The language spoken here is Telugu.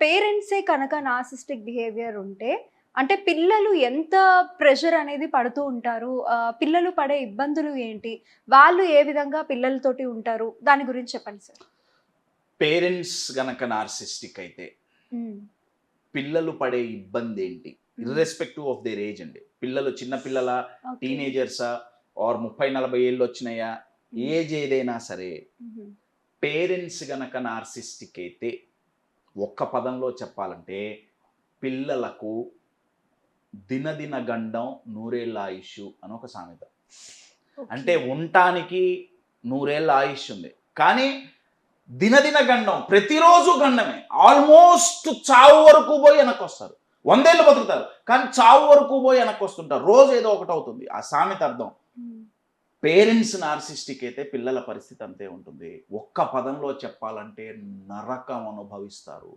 పేరెంట్సే కనుక నార్సిస్టిక్ బిహేవియర్ ఉంటే, అంటే పిల్లలు ఎంత ప్రెషర్ అనేది పడుతూ ఉంటారు? పిల్లలు పడే ఇబ్బందులు ఏంటి? వాళ్ళు ఏ విధంగా పిల్లలతోటి ఉంటారు? దాని గురించి చెప్పండి సార్. పేరెంట్స్ గనక నార్సిస్టిక్ అయితే హ్మ్. పిల్లలు పడే ఇబ్బందేంటి? హ్మ్. ఇర్రెస్పెక్టివ్ ఆఫ్ దేర్ ఏజ్ అండి. పిల్లలు చిన్న పిల్లలా? ఓకే. టీనేజర్సా? ఆర్ 30, 40 ఏళ్ళొచ్చినాయా? హ్మ్. ఏజ్ ఏదైనా సరే, హుహు. పేరెంట్స్ గనక నార్సిస్టిక్ అయితే ఒక్క పదంలో చెప్పాలంటే పిల్లలకు దినదిన గండం నూరేళ్ల ఆయుష్షు అని ఒక సామెత. ఓకే. అంటే ఉండటానికి నూరేళ్ల ఆయుష్ ఉంది. కానీ దినదిన గండం ప్రతిరోజు గండమే. ఆల్మోస్ట్ చావు వరకు పోయి వెనక్కొస్తారు. 100 ఏళ్ళు బతుకుతారు. కానీ చావు వరకు పోయి వెనక్కొస్తుంటారు. రోజు ఏదో ఒకటవుతుంది. ఆ సామెత అర్థం. హ్మ్. పేరెంట్స్ నార్సిస్టిక్ అయితే పిల్లల పరిస్థితి అంతే ఉంటుంది. ఒక్క పదంలో చెప్పాలంటే నరకం అనుభవిస్తారు.